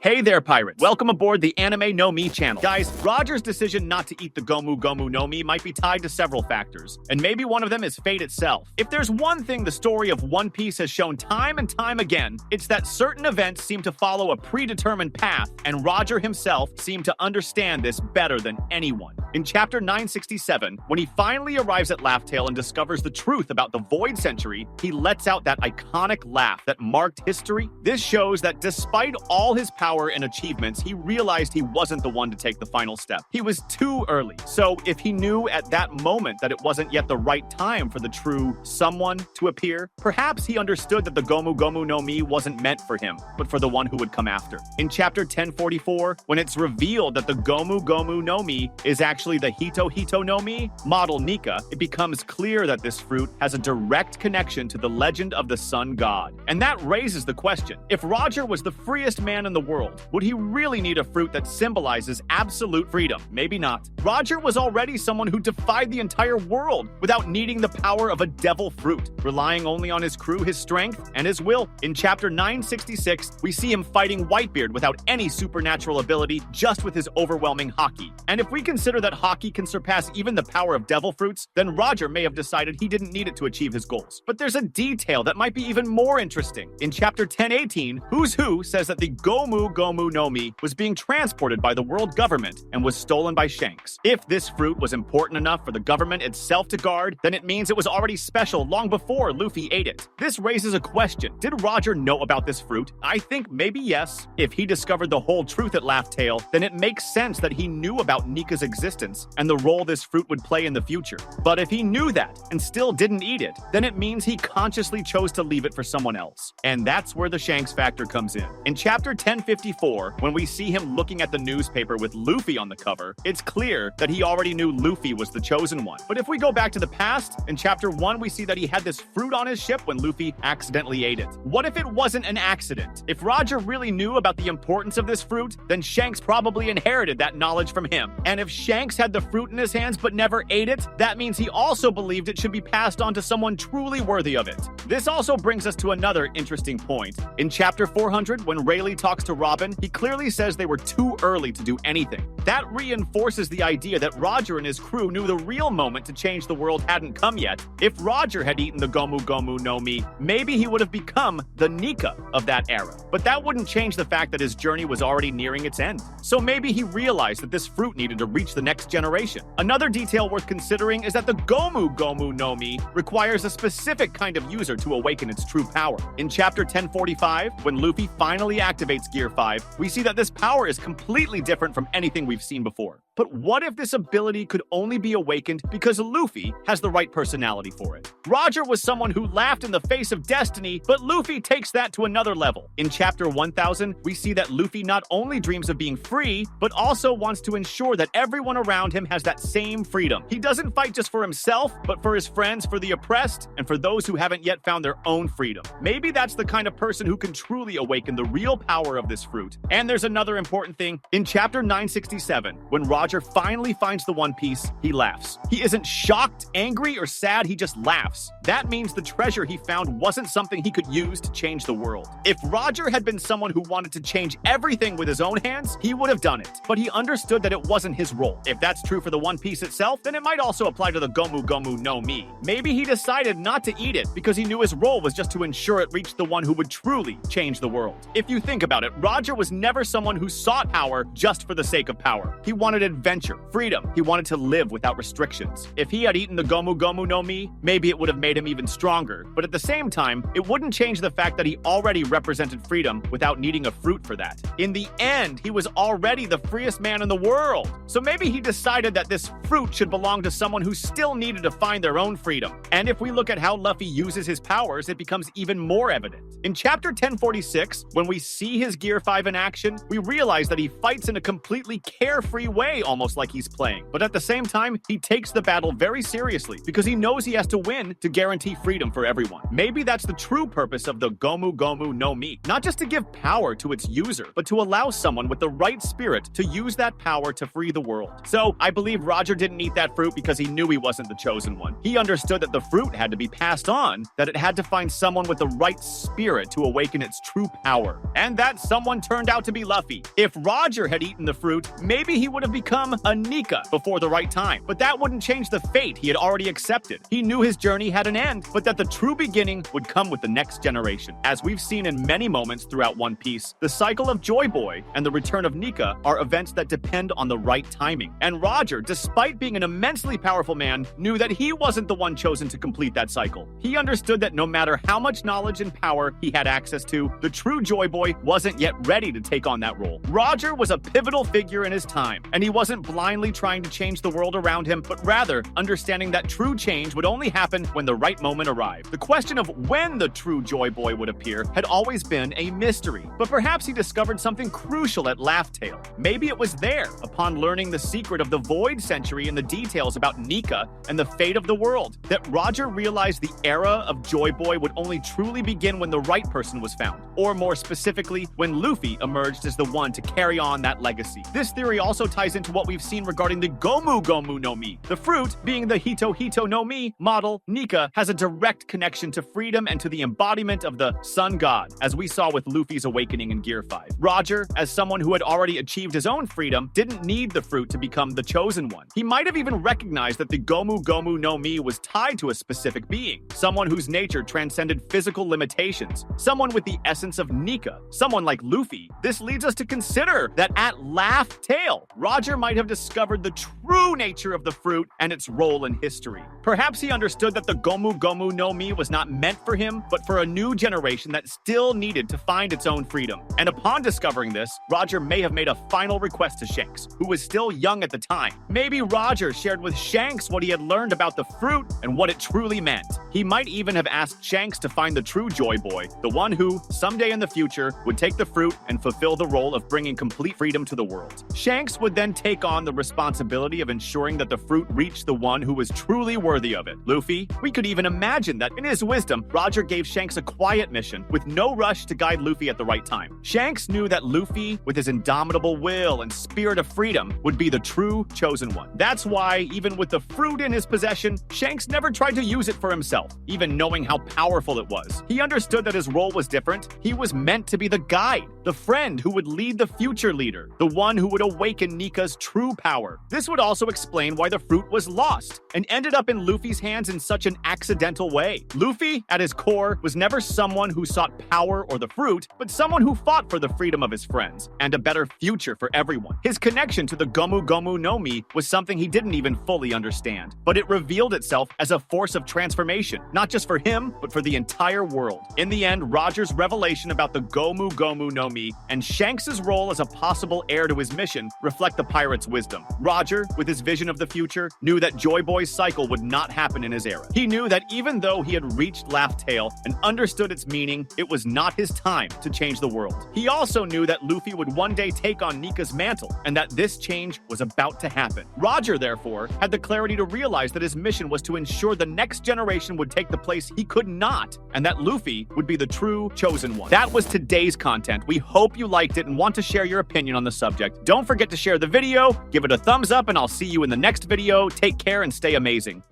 Hey there, pirates. Welcome aboard the Anime No Mi channel. Guys, Roger's decision not to eat the Gomu Gomu no Mi might be tied to several factors, and maybe one of them is fate itself. If there's one thing the story of One Piece has shown time and time again, it's that certain events seem to follow a predetermined path, and Roger himself seemed to understand this better than anyone. In chapter 967, when he finally arrives at Laugh Tale and discovers the truth about the Void Century, he lets out that iconic laugh that marked history. This shows that despite all his power and achievements, he realized he wasn't the one to take the final step. He was too early. So if he knew at that moment that it wasn't yet the right time for the true someone to appear, perhaps he understood that the Gomu Gomu no Mi wasn't meant for him, but for the one who would come after. In chapter 1044, when it's revealed that the Gomu Gomu no Mi is actually the Hito Hito no Mi, model Nika, it becomes clear that this fruit has a direct connection to the legend of the sun god. And that raises the question, if Roger was the freest man in the world, would he really need a fruit that symbolizes absolute freedom? Maybe not. Roger was already someone who defied the entire world without needing the power of a devil fruit, relying only on his crew, his strength, and his will. In chapter 966, we see him fighting Whitebeard without any supernatural ability, just with his overwhelming haki. And if we consider that haki can surpass even the power of devil fruits, then Roger may have decided he didn't need it to achieve his goals. But there's a detail that might be even more interesting. In chapter 1018, Who's Who says that the Gomu Gomu no Mi was being transported by the world government and was stolen by Shanks. If this fruit was important enough for the government itself to guard, then it means it was already special long before Luffy ate it. This raises a question. Did Roger know about this fruit? I think maybe yes. If he discovered the whole truth at Laugh Tale, then it makes sense that he knew about Nika's existence and the role this fruit would play in the future. But if he knew that and still didn't eat it, then it means he consciously chose to leave it for someone else. And that's where the Shanks factor comes in. In chapter 1054, when we see him looking at the newspaper with Luffy on the cover, it's clear that he already knew Luffy was the chosen one. But if we go back to the past, in chapter 1 we see that he had this fruit on his ship when Luffy accidentally ate it. What if it wasn't an accident? If Roger really knew about the importance of this fruit, then Shanks probably inherited that knowledge from him. And if Shanks had the fruit in his hands but never ate it, that means he also believed it should be passed on to someone truly worthy of it. This also brings us to another interesting point. In chapter 400, when Rayleigh talks to Robin, he clearly says they were too early to do anything. That reinforces the idea that Roger and his crew knew the real moment to change the world hadn't come yet. If Roger had eaten the Gomu Gomu no Mi, maybe he would have become the Nika of that era. But that wouldn't change the fact that his journey was already nearing its end. So maybe he realized that this fruit needed to reach the next generation. Another detail worth considering is that the Gomu Gomu no Mi requires a specific kind of user to awaken its true power. In chapter 1045, when Luffy finally activates Gear 5, we see that this power is completely different from anything we've seen before. But what if this ability could only be awakened because Luffy has the right personality for it? Roger was someone who laughed in the face of destiny, but Luffy takes that to another level. In chapter 1000, we see that Luffy not only dreams of being free, but also wants to ensure that everyone around him has that same freedom. He doesn't fight just for himself, but for his friends, for the oppressed, and for those who haven't yet found their own freedom. Maybe that's the kind of person who can truly awaken the real power of this fruit. And there's another important thing. In chapter 967, when Roger finally finds the One Piece, he laughs. He isn't shocked, angry, or sad, he just laughs. That means the treasure he found wasn't something he could use to change the world. If Roger had been someone who wanted to change everything with his own hands, he would have done it. But he understood that it wasn't his role. If that's true for the One Piece itself, then it might also apply to the Gomu Gomu no Mi. Maybe he decided not to eat it because he knew his role was just to ensure it reached the one who would truly change the world. If you think about it, Roger was never someone who sought power just for the sake of power. He wanted adventure, freedom. He wanted to live without restrictions. If he had eaten the Gomu Gomu no Mi, maybe it would have made him even stronger. But at the same time, it wouldn't change the fact that he already represented freedom without needing a fruit for that. In the end, he was already the freest man in the world. So maybe he decided that this fruit should belong to someone who still needed to find their own freedom. And if we look at how Luffy uses his powers, it becomes even more evident. In chapter 1046, when we see his Gear 5 in action, we realize that he fights in a completely carefree way, almost like he's playing. But at the same time, he takes the battle very seriously because he knows he has to win to guarantee guarantee freedom for everyone. Maybe that's the true purpose of the Gomu Gomu no Mi. Not just to give power to its user, but to allow someone with the right spirit to use that power to free the world. So, I believe Roger didn't eat that fruit because he knew he wasn't the chosen one. He understood that the fruit had to be passed on, that it had to find someone with the right spirit to awaken its true power. And that someone turned out to be Luffy. If Roger had eaten the fruit, maybe he would have become a Nika before the right time. But that wouldn't change the fate he had already accepted. He knew his journey had an end, but that the true beginning would come with the next generation. As we've seen in many moments throughout One Piece, the cycle of Joy Boy and the return of Nika are events that depend on the right timing. And Roger, despite being an immensely powerful man, knew that he wasn't the one chosen to complete that cycle. He understood that no matter how much knowledge and power he had access to, the true Joy Boy wasn't yet ready to take on that role. Roger was a pivotal figure in his time, and he wasn't blindly trying to change the world around him, but rather understanding that true change would only happen when the right moment arrived. The question of when the true Joy Boy would appear had always been a mystery, but perhaps he discovered something crucial at Laugh Tale. Maybe it was there, upon learning the secret of the Void Century and the details about Nika and the fate of the world, that Roger realized the era of Joy Boy would only truly begin when the right person was found, or more specifically, when Luffy emerged as the one to carry on that legacy. This theory also ties into what we've seen regarding the Gomu Gomu no Mi. The fruit, being the Hito Hito no Mi model, Nika has a direct connection to freedom and to the embodiment of the Sun God, as we saw with Luffy's awakening in Gear 5. Roger, as someone who had already achieved his own freedom, didn't need the fruit to become the chosen one. He might have even recognized that the Gomu Gomu no Mi was tied to a specific being, someone whose nature transcended physical limitations, someone with the essence of Nika, someone like Luffy. This leads us to consider that at Laugh Tale, Roger might have discovered the true nature of the fruit and its role in history. Perhaps he understood that the Gomu Gomu no Mi was not meant for him, but for a new generation that still needed to find its own freedom. And upon discovering this, Roger may have made a final request to Shanks, who was still young at the time. Maybe Roger shared with Shanks what he had learned about the fruit and what it truly meant. He might even have asked Shanks to find the true Joy Boy, the one who, someday in the future, would take the fruit and fulfill the role of bringing complete freedom to the world. Shanks would then take on the responsibility of ensuring that the fruit reached the one who was truly worthy of it, Luffy. We could even imagine that, in his wisdom, Roger gave Shanks a quiet mission with no rush to guide Luffy at the right time. Shanks knew that Luffy, with his indomitable will and spirit of freedom, would be the true chosen one. That's why, even with the fruit in his possession, Shanks never tried to use it for himself, even knowing how powerful it was. He understood that his role was different. He was meant to be the guide, the friend who would lead the future leader, the one who would awaken Nika's true power. This would also explain why the fruit was lost and ended up in Luffy's hands in such an accidental way. Luffy, at his core, was never someone who sought power or the fruit, but someone who fought for the freedom of his friends and a better future for everyone. His connection to the Gomu Gomu no Mi was something he didn't even fully understand, but it revealed itself as a force of transformation, not just for him, but for the entire world. In the end, Roger's revelation about the Gomu Gomu no Mi and Shanks' role as a possible heir to his mission reflect the pirate's wisdom. Roger, with his vision of the future, knew that Joy Boy's cycle would not happen in his era. He knew that even though he had reached Laugh Tale and understood its meaning, it was not his time to change the world. He also knew that Luffy would one day take on Nika's mantle, and that this change was about to happen. Roger, therefore, had the clarity to realize that his mission was to ensure the next generation would take the place he could not, and that Luffy would be the true chosen one. That was today's content. We hope you liked it and want to share your opinion on the subject. Don't forget to share the video, give it a thumbs up, and I'll see you in the next video. Take care and stay amazing.